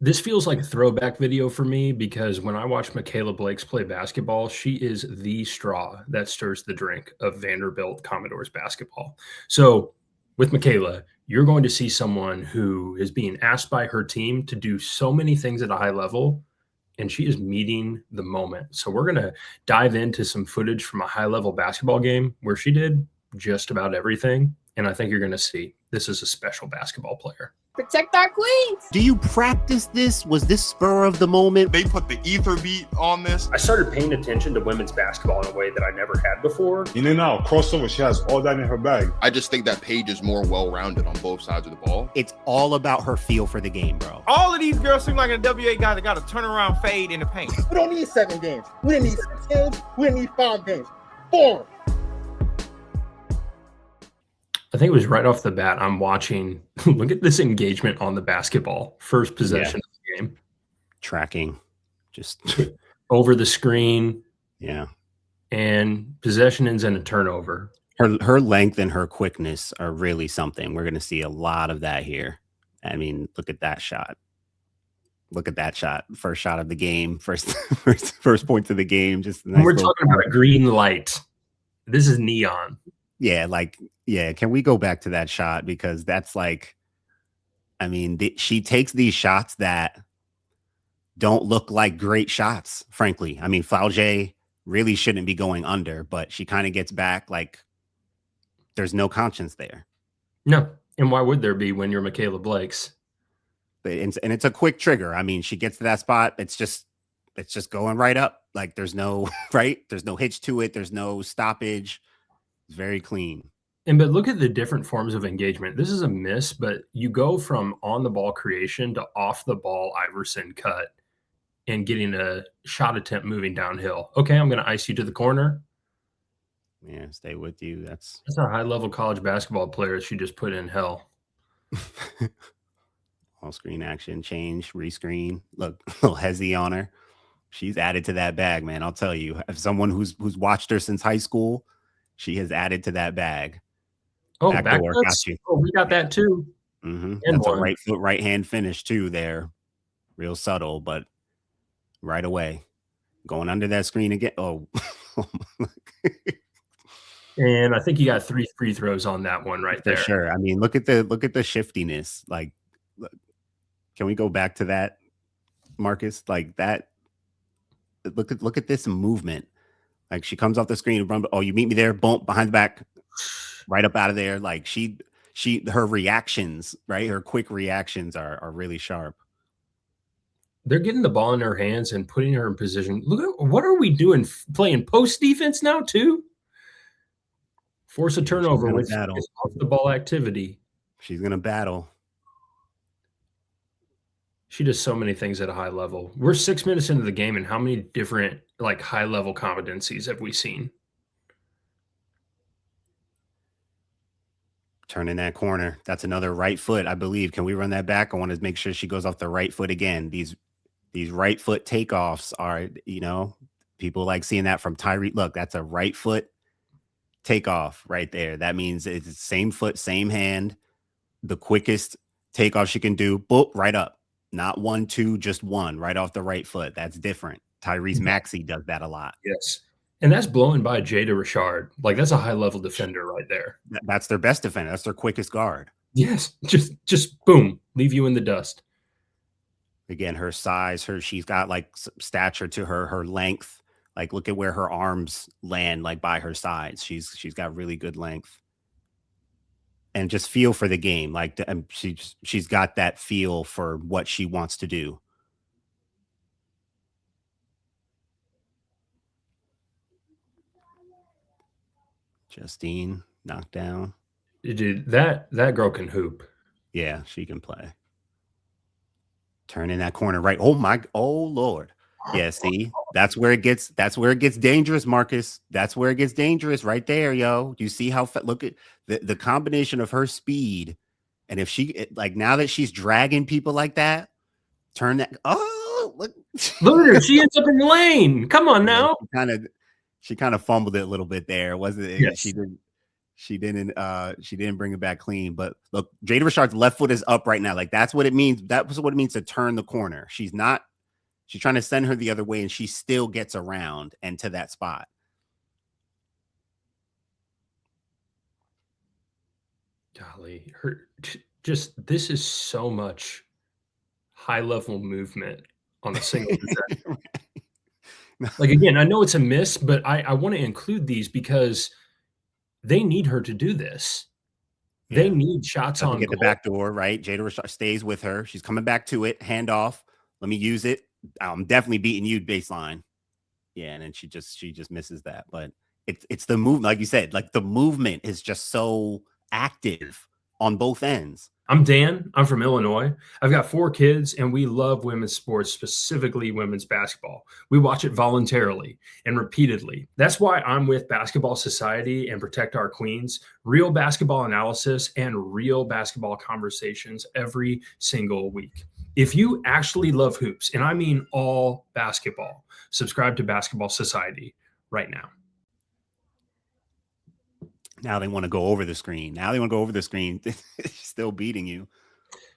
This feels like a throwback video for me because when I watch Mikayla Blakes play basketball, she is the straw that stirs the drink of Vanderbilt Commodores basketball. So, with Mikayla, you're going to see someone who is being asked by her team to do so many things at a high level, and she is meeting the moment. So, we're going to dive into some footage from a high level basketball game where she did just about everything. And I think you're going to see this is a special basketball player. Protect our queens. Do you practice this? Was this spur of the moment? They put the ether beat on this. I started paying attention to women's basketball in a way that I never had before. In and out, crossover, she has all that in her bag. I just think that Paige is more well-rounded on both sides of the ball. It's all about her feel for the game, bro. All of these girls seem like a WA guy that got a turnaround fade in the paint. We don't need 7 games. We didn't need 6 games. We didn't need 5 games. 4. I think it was right off the bat. I'm watching. Look at this engagement on the basketball. First possession of the game. Tracking. Just over the screen. Yeah. And possession ends in a turnover. Her length and her quickness are really something. We're going to see a lot of that here. I mean, look at that shot. Look at that shot. First shot of the game. First points of the game. Just nice. We're talking about a green light. This is neon. Yeah, can we go back to that shot? Because that's like, I mean, she takes these shots that don't look like great shots, frankly. I mean, Fauge really shouldn't be going under, but she kind of gets back like there's no conscience there. No. And why would there be when you're Mikayla Blakes? And it's a quick trigger. I mean, she gets to that spot. It's just going right up. Like there's no, right? There's no hitch to it. There's no stoppage. It's very clean. But look at the different forms of engagement. This is a miss, but you go from on the ball creation to off the ball Iverson cut and getting a shot attempt moving downhill. Okay, I'm going to ice you to the corner. Yeah, stay with you. That's a high level college basketball player she just put in hell. All screen action, change, rescreen. Look, little hezzy on her. She's added to that bag, man. I'll tell you, as someone who's watched her since high school, she has added to that bag. Oh, back got you. Oh, we got that too. Mm-hmm. That's a right foot, right hand finish too there. Real subtle, but right away. Going under that screen again. Oh. And I think you got 3 free throws on that one right there. For sure. I mean, look at the shiftiness. Like, can we go back to that, Marcus? Like that. Look at this movement. Like she comes off the screen and run. Oh, you meet me there. Boom, behind the back. Right up out of there. Like her reactions, right? Her quick reactions are really sharp. They're getting the ball in her hands and putting her in position. Look at what are we doing? Playing post defense now too? Force a turnover with off the ball activity. She's gonna battle. She does so many things at a high level. We're 6 minutes into the game, and how many different like high level competencies have we seen? Turning that corner. That's another right foot, I believe. Can we run that back? I want to make sure she goes off the right foot again. These right foot takeoffs are, people like seeing that from Tyree. Look, that's a right foot takeoff right there. That means it's the same foot, same hand. The quickest takeoff she can do, boop, right up. Not 1, 2, just 1 right off the right foot. That's different. Tyrese Maxey does that a lot. Yes. And that's blowing by Jada Richard. Like that's a high level defender right there. That's their best defender. That's their quickest guard. Yes. Just boom, leave you in the dust. Again, her size, she's got like stature to her length. Like look at where her arms land, like by her sides. She's got really good length. And just feel for the game. Like she's got that feel for what she wants to do. Justine knocked down. Dude, that girl can hoop. Yeah, she can play. Turn in that corner right. Oh Lord. Yeah, see, that's where it gets dangerous, Marcus. That's where it gets dangerous right there, yo. Do you see how look at the combination of her speed, and if she like now that she's dragging people like that, turn that. Oh, look at her. She ends up in the lane. Come on now. She kind of fumbled it a little bit there, wasn't it? Yes. She didn't bring it back clean. But look, Jada Richard's left foot is up right now. Like that's what it means. That was what it means to turn the corner. She's trying to send her the other way, and she still gets around and to that spot. Golly, this is so much high level movement on a single possession. Like, again, I know it's a miss, but I want to include these because they need her to do this. Yeah. They need shots on get goal. the back door, right? Jada Richard stays with her. She's coming back to it. Hand off. Let me use it. I'm definitely beating you baseline. Yeah, and then she just misses that. But it's the movement, like you said, like the movement is just so active on both ends. I'm Dan. I'm from Illinois. I've got 4 kids, and we love women's sports, specifically women's basketball. We watch it voluntarily and repeatedly. That's why I'm with Basketball Society and Protect Our Queens, real basketball analysis and real basketball conversations every single week. If you actually love hoops, and I mean all basketball, subscribe to Basketball Society right now. Now they want to go over the screen. Still beating you.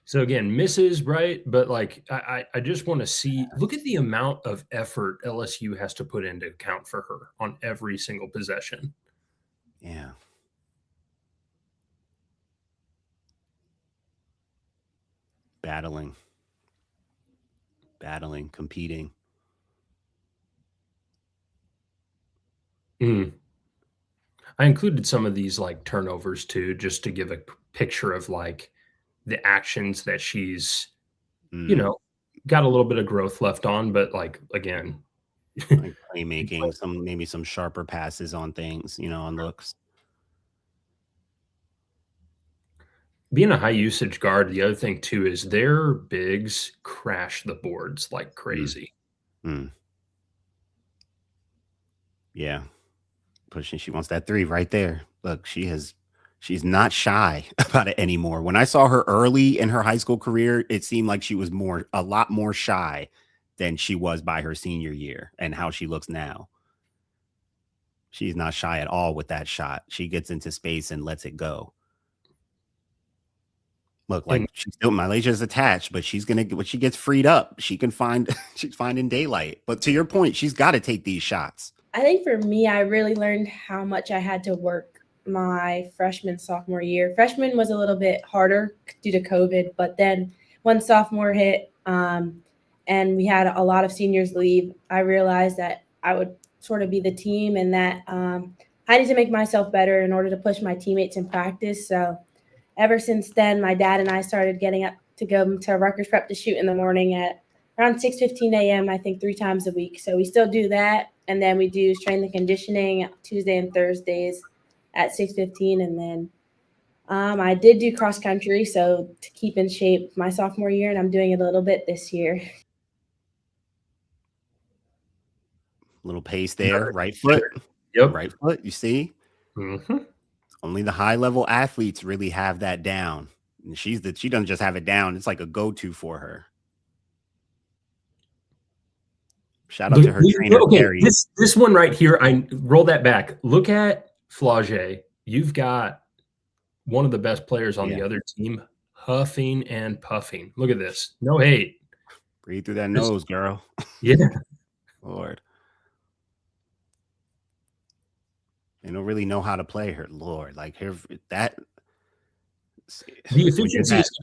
So again, misses, right? But like, I just want to see, look at the amount of effort LSU has to put in to account for her on every single possession. Yeah. Battling, competing. I included some of these like turnovers too, just to give a picture of like the actions that she's, got a little bit of growth left on, but like, again, like playmaking, maybe some sharper passes on things, on looks. Being a high usage guard, the other thing too is their bigs crash the boards like crazy. Yeah. Pushing. She wants that 3 right there. Look, she's not shy about it anymore. When I saw her early in her high school career, it seemed like she was a lot more shy than she was by her senior year, and how she looks now. She's not shy at all with that shot. She gets into space and lets it go. Look, like she's still, Malaysia's attached, but when she gets freed up, she's finding daylight. But to your point, she's got to take these shots. I think for me, I really learned how much I had to work my sophomore year. Freshman was a little bit harder due to COVID, but then when sophomore hit and we had a lot of seniors leave, I realized that I would sort of be the team, and that I need to make myself better in order to push my teammates in practice. So ever since then, my dad and I started getting up to go to Rutgers Prep to shoot in the morning at around 6:15 a.m., I think 3 times a week. So we still do that. And then we do strength and conditioning Tuesday and Thursdays at 6:15. And then I did do cross country, so to keep in shape my sophomore year, and I'm doing it a little bit this year. Little pace there, right foot. Yep. Right foot, you see? Mm-hmm. Only the high-level athletes really have that down. And she doesn't just have it down. It's like a go-to for her. Shout out to her trainer, Terry. This one right here, I roll that back. Look at Flage. You've got one of the best players on the other team huffing and puffing. Look at this. No hate. Breathe through that nose, girl. Yeah. Lord. They don't really know how to play her. Lord, like her that. The efficiency is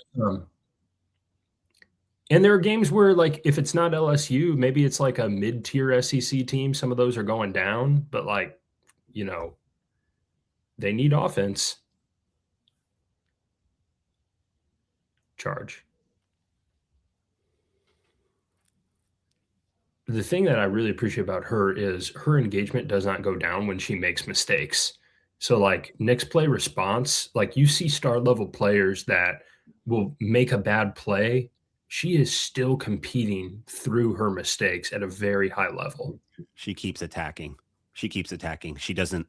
and there are games where, like, if it's not LSU, maybe it's like a mid-tier SEC team. Some of those are going down, but like, they need offense. Charge. The thing that I really appreciate about her is her engagement does not go down when she makes mistakes. So like next play response, like you see star level players that will make a bad play. She is still competing through her mistakes at a very high level. She keeps attacking. She doesn't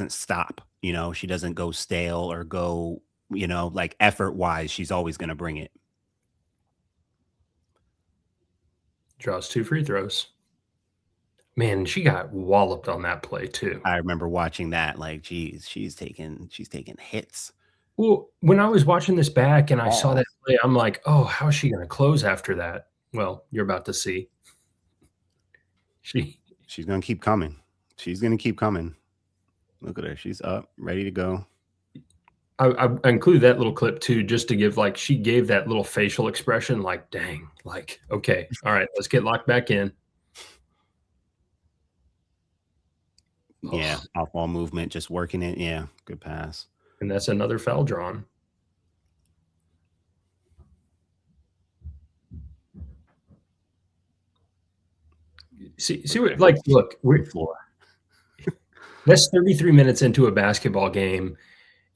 stop, she doesn't go stale or go, like effort wise, she's always going to bring it. Draws 2 free throws. Man, she got walloped on that play too. I remember watching that. Like, geez, she's taking hits. Well, when I was watching this back and I saw Oh, that play, I'm like, oh, how is she going to close after that? Well, you're about to see. she's gonna keep coming. She's gonna keep coming. Look at her. She's up, ready to go. I include that little clip too, just to give like she gave that little facial expression, like, dang, like, okay, all right, let's get locked back in. Yeah, off ball movement, just working it. Yeah, good pass. And that's another foul drawn. See what, like, look, we're Floor. that's 33 minutes into a basketball game.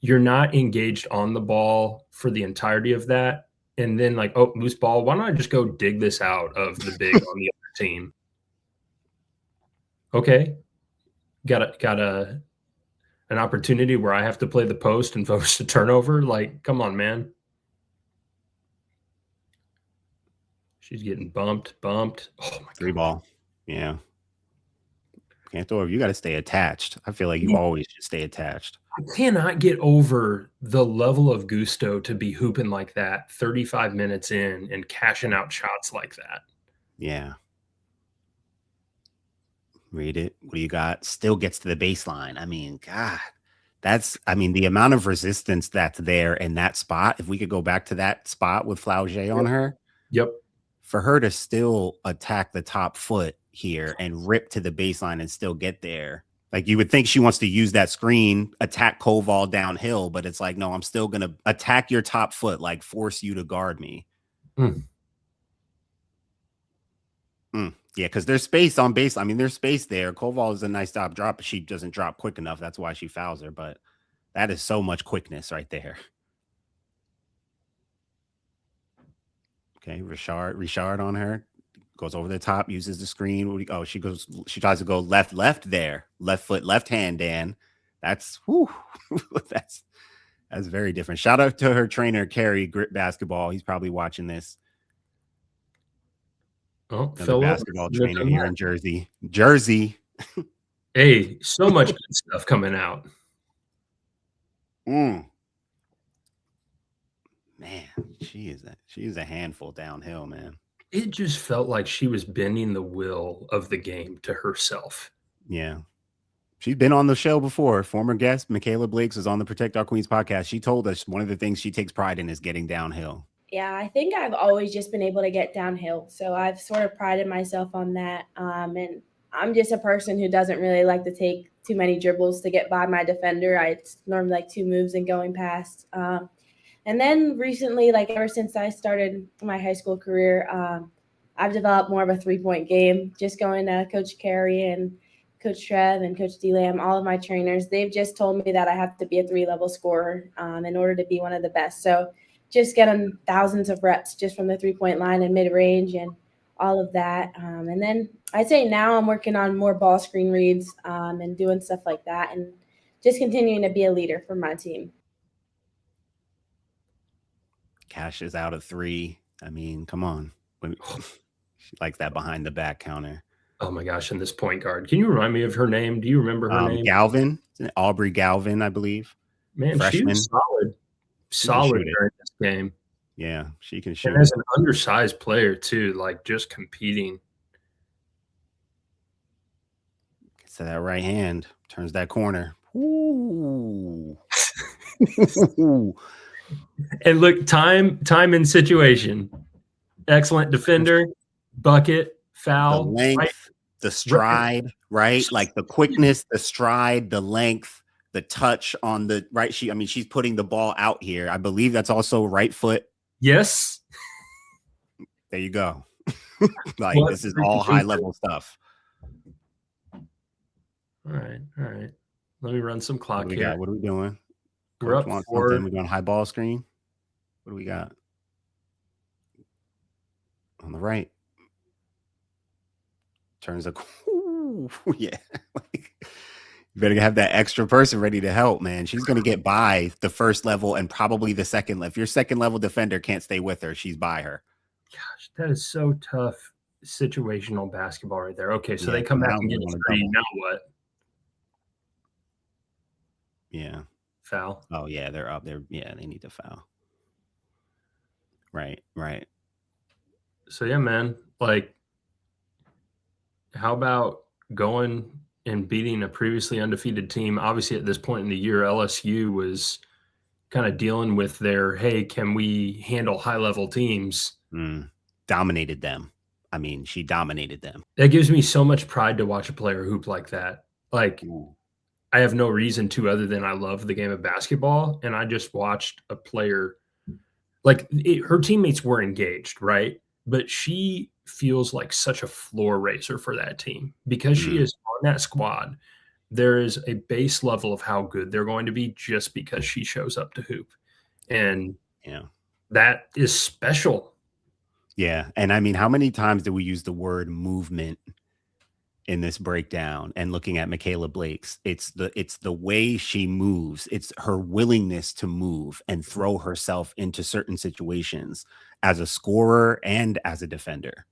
You're not engaged on the ball for the entirety of that. And then, like, oh, loose ball. Why don't I just go dig this out of the big on the other team? Okay. Got an opportunity where I have to play the post and force a turnover. Like, come on, man. She's getting bumped. Oh my Three God. ball. Yeah. Can't throw it. You got to stay attached. I feel like you always should stay attached. I cannot get over the level of gusto to be hooping like that 35 minutes in and cashing out shots like that. Yeah. Read it. What do you got? Still gets to the baseline. I mean, God, the amount of resistance that's there in that spot. If we could go back to that spot with Flaugier on her. Yep. For her to still attack the top foot here and rip to the baseline and still get there. Like, you would think she wants to use that screen, attack Koval downhill, but it's like, no, I'm still going to attack your top foot, like force you to guard me. Yeah, because there's space on base. I mean, there's space there. Koval is a nice stop drop, but she doesn't drop quick enough. That's why she fouls her. But that is so much quickness right there. Okay, Richard on her. Goes over the top, uses the screen. She tries to go left there. Left foot, left hand, Dan. That's that's very different. Shout out to her trainer, Carrie, Grit Basketball. He's probably watching this. Oh, another basketball trainer here in Jersey. Hey, so much good stuff coming out. Man, she is a handful downhill, man. It just felt like she was bending the will of the game to herself. Yeah. She's been on the show before. Former guest Mikayla Blakes is on the Protect Our Queens podcast. She told us one of the things she takes pride in is getting downhill. Yeah, I think I've always just been able to get downhill. So I've sort of prided myself on that. And I'm just a person who doesn't really like to take too many dribbles to get by my defender. It's normally like 2 moves and going past. And then recently, like ever since I started my high school career, I've developed more of a 3-point game. Just going to Coach Carey and Coach Trev and Coach D-Lam, all of my trainers, they've just told me that I have to be a 3-level scorer in order to be one of the best. So just getting thousands of reps just from the 3-point line and mid-range and all of that. And then I'd say now I'm working on more ball screen reads and doing stuff like that and just continuing to be a leader for my team. Cash is out of 3. I mean, come on. She likes that behind the back counter. Oh my gosh, and this point guard. Can you remind me of her name? Do you remember her name? Galvin. Aubrey Galvin, I believe. Man, freshman. She was solid during this game. Yeah, she can shoot. And as an undersized player too, like just competing. Gets to that right hand, turns that corner. Ooh. And look, time and situation. Excellent defender, bucket, foul. The length, right? The stride, right? Like the quickness, the stride, the length, the touch on the right. She's putting the ball out here. I believe that's also right foot. Yes. There you go. Like this is all high level stuff. All right. Let me run some clock here. What are we doing? We're up 4. We're going high ball screen. What do we got? On the right. Turns a yeah. You better have that extra person ready to help, man. She's going to get by the first level and probably the second level. If your second level defender can't stay with her, she's by her. Gosh, that is so tough situational basketball right there. Okay, so Yeah, they come back now and they get a want a three. double. Now what? Yeah. Foul. Oh yeah, they're up there. Yeah, they need to foul. Right. Right. So yeah, man. Like, how about going and beating a previously undefeated team? Obviously, at this point in the year, LSU was kind of dealing with their, hey, can we handle high level teams? Dominated them. I mean, she dominated them. That gives me so much pride to watch a player hoop like that. Like, I have no reason to other than I love the game of basketball. And I just watched a player, like, her teammates were engaged, right? But she feels like such a floor racer for that team because she is on that squad. There is a base level of how good they're going to be just because she shows up to hoop. And that is special. Yeah. And I mean, how many times do we use the word movement in this breakdown? And looking at Mikayla Blakes, it's the way she moves. It's her willingness to move and throw herself into certain situations as a scorer and as a defender.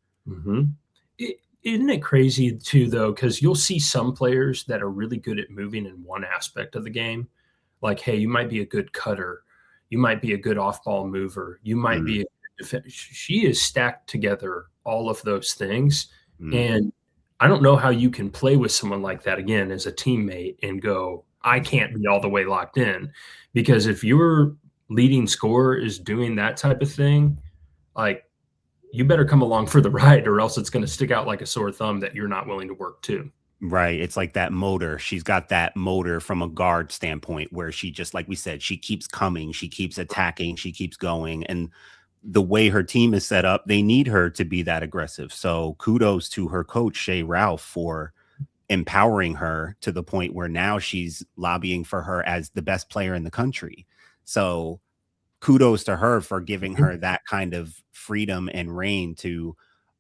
Isn't it crazy too, though? Because you'll see some players that are really good at moving in one aspect of the game. Like, hey, you might be a good cutter. You might be a good off-ball mover. You might be a good defender. She is stacked together all of those things. And I don't know how you can play with someone like that again as a teammate and go, I can't be all the way locked in. Because if your leading scorer is doing that type of thing, like, you better come along for the ride or else it's going to stick out like a sore thumb that you're not willing to work too. Right. It's like that motor. She's got that motor from a guard standpoint where she just, like we said, she keeps coming, she keeps attacking, she keeps going. And the way her team is set up, they need her to be that aggressive. So kudos to her coach, Shay Ralph, for empowering her to the point where now she's lobbying for her as the best player in the country. So kudos to her for giving her that kind of freedom and reign to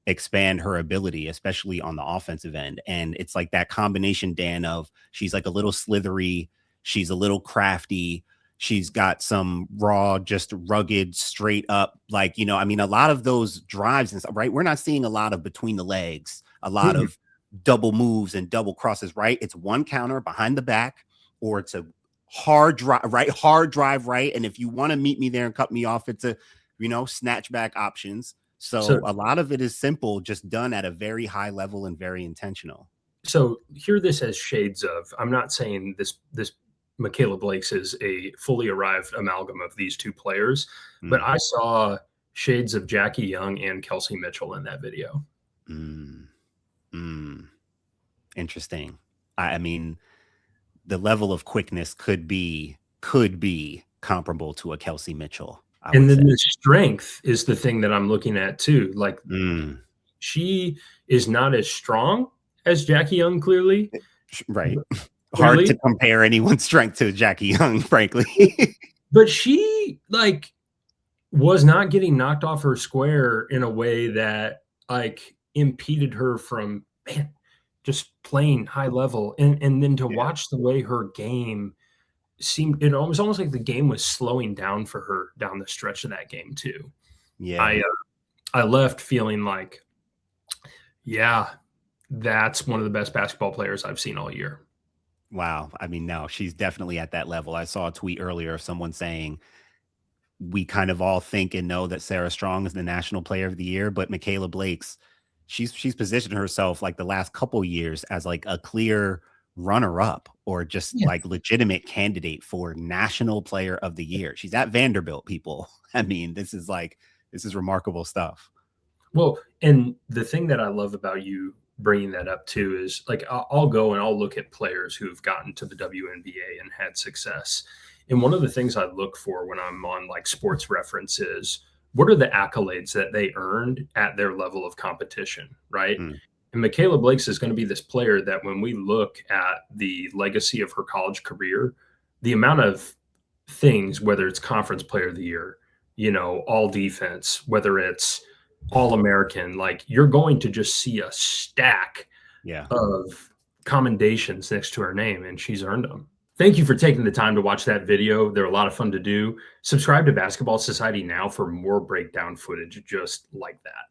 expand her ability, especially on the offensive end. And it's like that combination, Dan, of she's like a little slithery, she's a little crafty, she's got some raw, just rugged, straight up, like, you know, I mean, a lot of those drives and stuff, right? We're not seeing a lot of between the legs, a lot of double moves and double crosses, right? It's one counter behind the back, or it's a hard drive, right? Hard drive, right? And if you want to meet me there and cut me off, it's a, you know, snatch back options. So a lot of it is simple, just done at a very high level and very intentional. So hear this as shades of, I'm not saying this Mikayla Blakes is a fully arrived amalgam of these two players, but I saw shades of Jackie Young and Kelsey Mitchell in that video. Interesting. I mean, the level of quickness could be comparable to a Kelsey Mitchell. And then the strength is the thing that I'm looking at too. Like, she is not as strong as Jackie Young, clearly. Right. Hard to compare anyone's strength to Jackie Young, frankly. But she, like, was not getting knocked off her square in a way that, like, impeded her from, man, just playing high level. And then to watch the way her game seemed, it was almost like the game was slowing down for her down the stretch of that game too. I left feeling like, yeah, that's one of the best basketball players I've seen all year. Wow. I mean, no, she's definitely at that level. I saw a tweet earlier of someone saying, we kind of all think and know that Sarah Strong is the national player of the year, but Mikayla Blakes, she's positioned herself like the last couple years as like a clear runner-up or just like legitimate candidate for national player of the year. She's at Vanderbilt, people. I mean, this is remarkable stuff. Well, and the thing that I love about you bringing that up too is, like, I'll go and I'll look at players who've gotten to the WNBA and had success. And one of the things I look for when I'm on like Sports Reference is, what are the accolades that they earned at their level of competition, right? And Mikayla Blakes is going to be this player that when we look at the legacy of her college career, the amount of things, whether it's conference player of the year, you know, all defense, whether it's All-American, like, you're going to just see a stack of commendations next to her name, and she's earned them. Thank you for taking the time to watch that video. They're a lot of fun to do. Subscribe to Basketball Society now for more breakdown footage just like that.